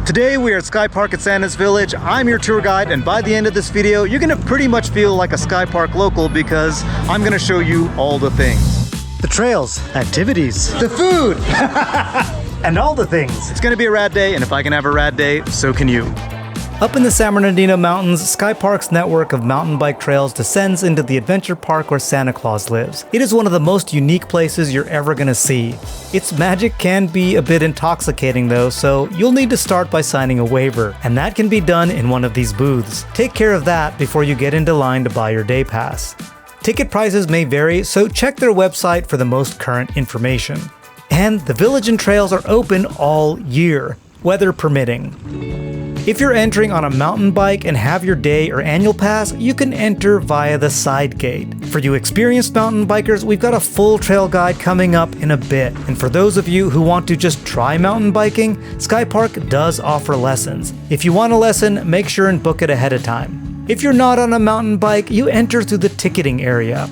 Today we are at Skypark at Santa's Village. I'm your tour guide, and by the end of this video, you're gonna pretty much feel like a Skypark local because I'm gonna show you all the things. The trails, activities, the food, and all the things. It's gonna be a rad day, and if I can have a rad day, so can you. Up in the San Bernardino Mountains, Skypark's network of mountain bike trails descends into the adventure park where Santa Claus lives. It is one of the most unique places you're ever gonna see. Its magic can be a bit intoxicating though, so you'll need to start by signing a waiver, and that can be done in one of these booths. Take care of that before you get into line to buy your day pass. Ticket prices may vary, so check their website for the most current information. And the village and trails are open all year, weather permitting. If you're entering on a mountain bike and have your day or annual pass, you can enter via the side gate. For you experienced mountain bikers, we've got a full trail guide coming up in a bit. And for those of you who want to just try mountain biking, Skypark does offer lessons. If you want a lesson, make sure and book it ahead of time. If you're not on a mountain bike, you enter through the ticketing area.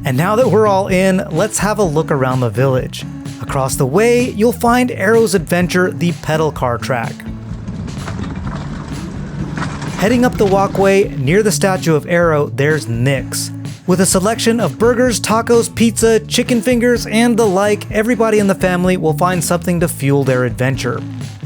And now that we're all in, let's have a look around the village. Across the way, you'll find Arrow's Adventure, the pedal car track. Heading up the walkway near the statue of Arrow, there's Nick's. With a selection of burgers, tacos, pizza, chicken fingers, and the like, everybody in the family will find something to fuel their adventure.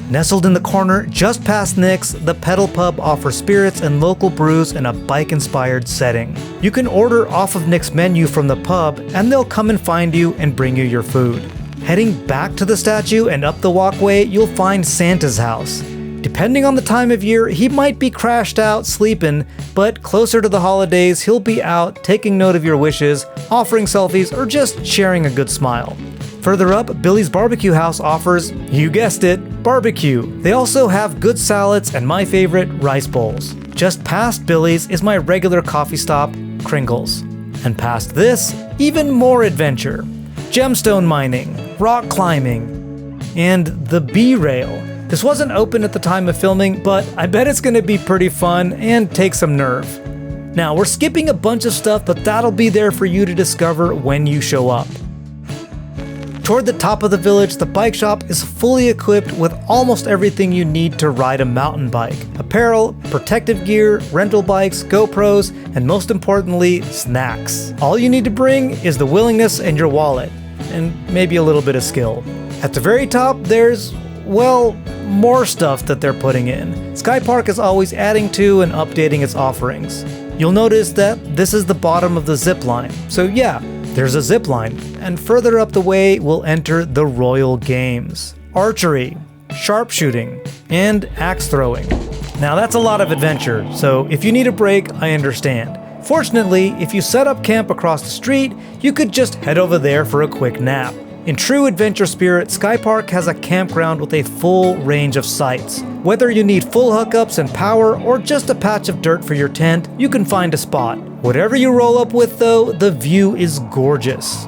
Nestled in the corner just past Nick's, the Pedal Pub offers spirits and local brews in a bike-inspired setting. You can order off of Nick's menu from the pub, and they'll come and find you and bring you your food. Heading back to the statue and up the walkway, you'll find Santa's house. Depending on the time of year, he might be crashed out sleeping, but closer to the holidays, he'll be out taking note of your wishes, offering selfies, or just sharing a good smile. Further up, Billy's Barbecue House offers, you guessed it, barbecue. They also have good salads and my favorite, rice bowls. Just past Billy's is my regular coffee stop, Kringle's. And past this, even more adventure. Gemstone mining, rock climbing, and the B-Rail. This wasn't open at the time of filming, but I bet it's going to be pretty fun and take some nerve. Now, we're skipping a bunch of stuff, but that'll be there for you to discover when you show up. Toward the top of the village, the bike shop is fully equipped with almost everything you need to ride a mountain bike. Apparel, protective gear, rental bikes, GoPros, and most importantly, snacks. All you need to bring is the willingness and your wallet, and maybe a little bit of skill. At the very top, there's, well, more stuff that they're putting in. Skypark is always adding to and updating its offerings. You'll notice that this is the bottom of the zip line. So yeah, there's a zip line. And further up the way, we'll enter the Royal Games. Archery, sharpshooting, and axe throwing. Now that's a lot of adventure, so if you need a break, I understand. Fortunately, if you set up camp across the street, you could just head over there for a quick nap. In true adventure spirit, Skypark has a campground with a full range of sites. Whether you need full hookups and power or just a patch of dirt for your tent, you can find a spot. Whatever you roll up with though, the view is gorgeous.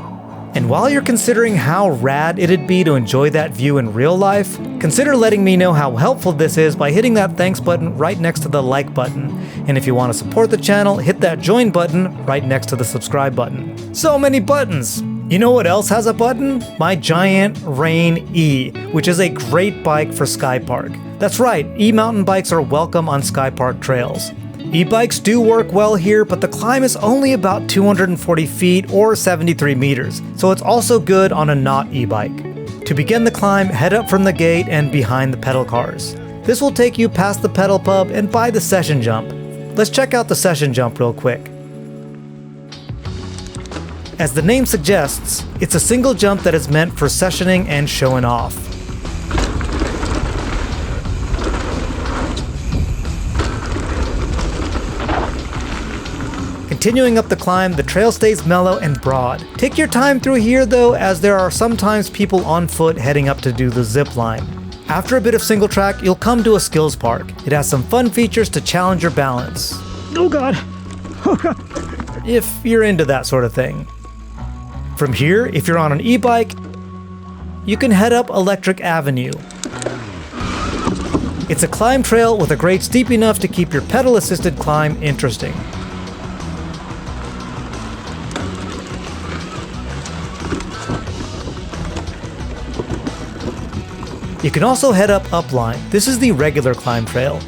And while you're considering how rad it'd be to enjoy that view in real life, consider letting me know how helpful this is by hitting that thanks button right next to the like button. And if you want to support the channel, hit that join button right next to the subscribe button. So many buttons! You know what else has a button? My giant Rain E, which is a great bike for Skypark. That's right, e-mountain bikes are welcome on Skypark trails. E-bikes do work well here, but the climb is only about 240 feet or 73 meters, so it's also good on a not e-bike. To begin the climb, head up from the gate and behind the pedal cars. This will take you past the pedal pub and by the session jump. Let's check out the session jump real quick. As the name suggests, it's a single jump that is meant for sessioning and showing off. Continuing up the climb, the trail stays mellow and broad. Take your time through here though, as there are sometimes people on foot heading up to do the zip line. After a bit of single track, you'll come to a skills park. It has some fun features to challenge your balance. Oh god! Oh god! If you're into that sort of thing. From here, if you're on an e-bike, you can head up Electric Avenue. It's a climb trail with a grade steep enough to keep your pedal-assisted climb interesting. You can also head up Upline. This is the regular climb trail.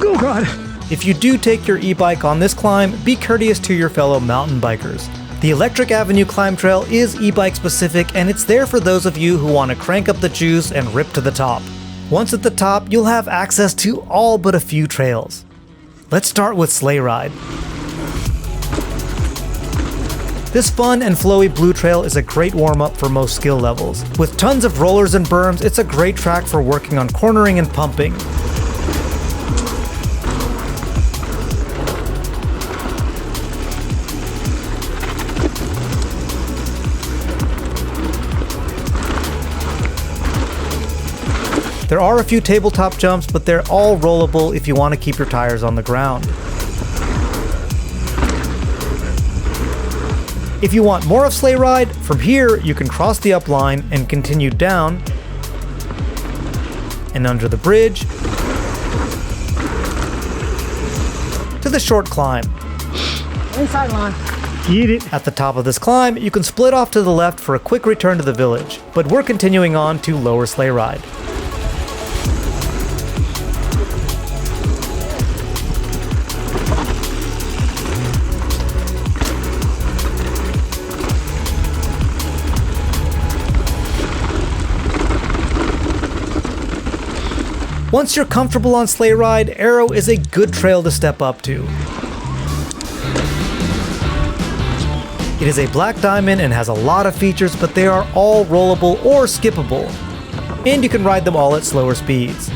Oh god! If you do take your e-bike on this climb, be courteous to your fellow mountain bikers. The Electric Avenue climb trail is e-bike specific, and it's there for those of you who want to crank up the juice and rip to the top. Once at the top, you'll have access to all but a few trails. Let's start with Sleigh Ride. This fun and flowy blue trail is a great warm-up for most skill levels. With tons of rollers and berms, it's a great track for working on cornering and pumping. There are a few tabletop jumps, but they're all rollable if you want to keep your tires on the ground. If you want more of Sleigh Ride, from here you can cross the upline and continue down and under the bridge to the short climb. Inside line. Get it. At the top of this climb, you can split off to the left for a quick return to the village, but we're continuing on to Lower Sleigh Ride. Once you're comfortable on Sleigh Ride, Arrow is a good trail to step up to. It is a black diamond and has a lot of features, but they are all rollable or skippable, and you can ride them all at slower speeds.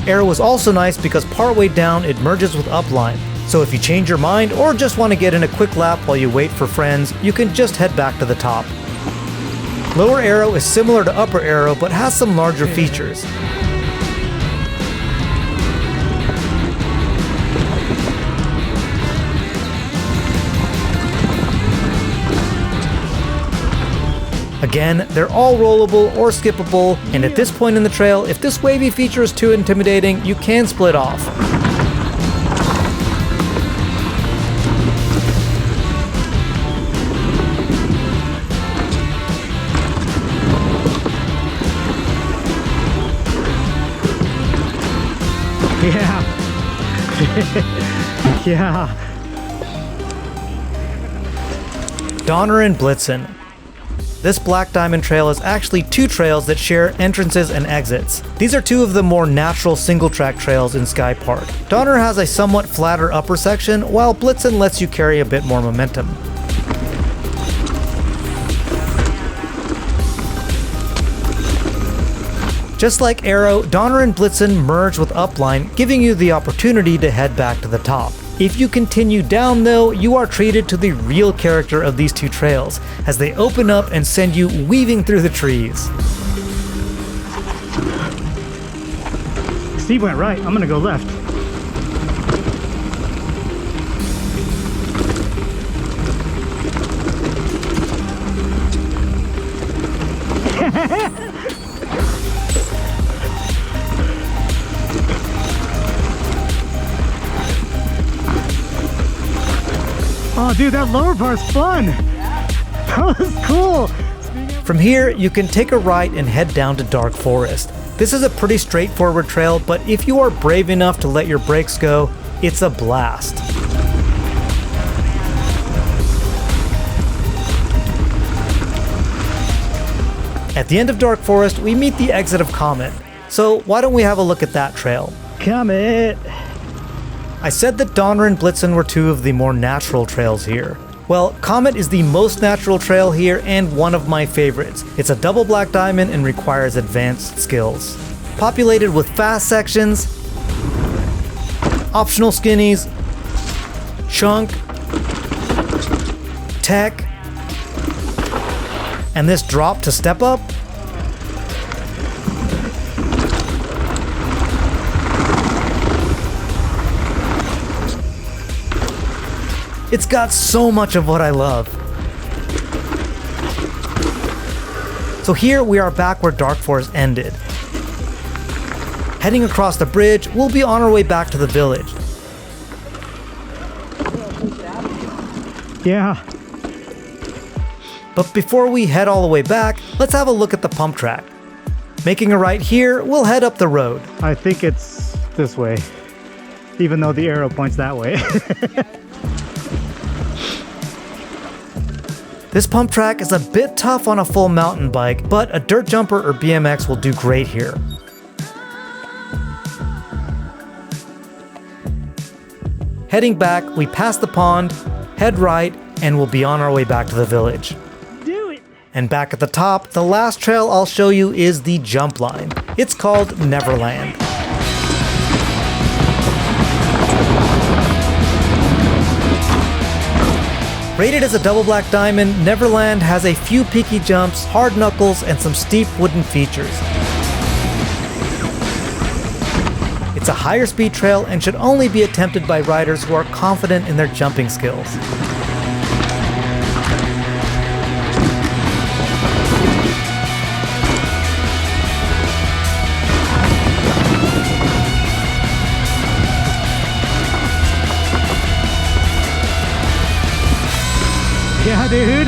Arrow is also nice because partway down it merges with Upline, so if you change your mind or just want to get in a quick lap while you wait for friends, you can just head back to the top. Lower Arrow is similar to Upper Arrow but has some larger features. Again, they're all rollable or skippable, and at this point in the trail, if this wavy feature is too intimidating, you can split off. Yeah. Yeah. Donner and Blitzen. This Black Diamond Trail is actually two trails that share entrances and exits. These are two of the more natural single-track trails in Skypark. Donner has a somewhat flatter upper section, while Blitzen lets you carry a bit more momentum. Just like Arrow, Donner and Blitzen merge with Upline, giving you the opportunity to head back to the top. If you continue down though, you are treated to the real character of these two trails, as they open up and send you weaving through the trees. Steve went right, I'm gonna go left. Oh dude, that lower part's fun! That was cool! From here, you can take a right and head down to Dark Forest. This is a pretty straightforward trail, but if you are brave enough to let your brakes go, it's a blast. At the end of Dark Forest, we meet the exit of Comet. So why don't we have a look at that trail? Comet! I said that Donner and Blitzen were two of the more natural trails here. Well, Comet is the most natural trail here and one of my favorites. It's a double black diamond and requires advanced skills. Populated with fast sections, optional skinnies, chunk, tech, and this drop to step up. It's got so much of what I love. So here we are back where Dark Forest ended. Heading across the bridge, we'll be on our way back to the village. Yeah. But before we head all the way back, let's have a look at the pump track. Making a right here, we'll head up the road. I think it's this way, even though the arrow points that way. This pump track is a bit tough on a full mountain bike, but a dirt jumper or BMX will do great here. Heading back, we pass the pond, head right, and we'll be on our way back to the village. Do it! And back at the top, the last trail I'll show you is the jump line. It's called Neverland. Rated as a double black diamond, Neverland has a few peaky jumps, hard knuckles, and some steep wooden features. It's a higher speed trail and should only be attempted by riders who are confident in their jumping skills. Yeah, dude.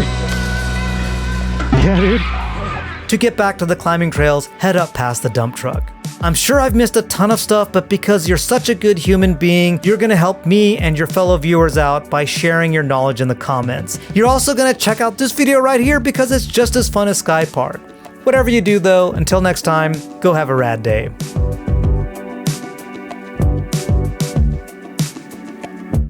Yeah, dude. To get back to the climbing trails, head up past the dump truck. I'm sure I've missed a ton of stuff, but because you're such a good human being, you're gonna help me and your fellow viewers out by sharing your knowledge in the comments. You're also gonna check out this video right here because it's just as fun as Skypark. Whatever you do though, until next time, go have a rad day.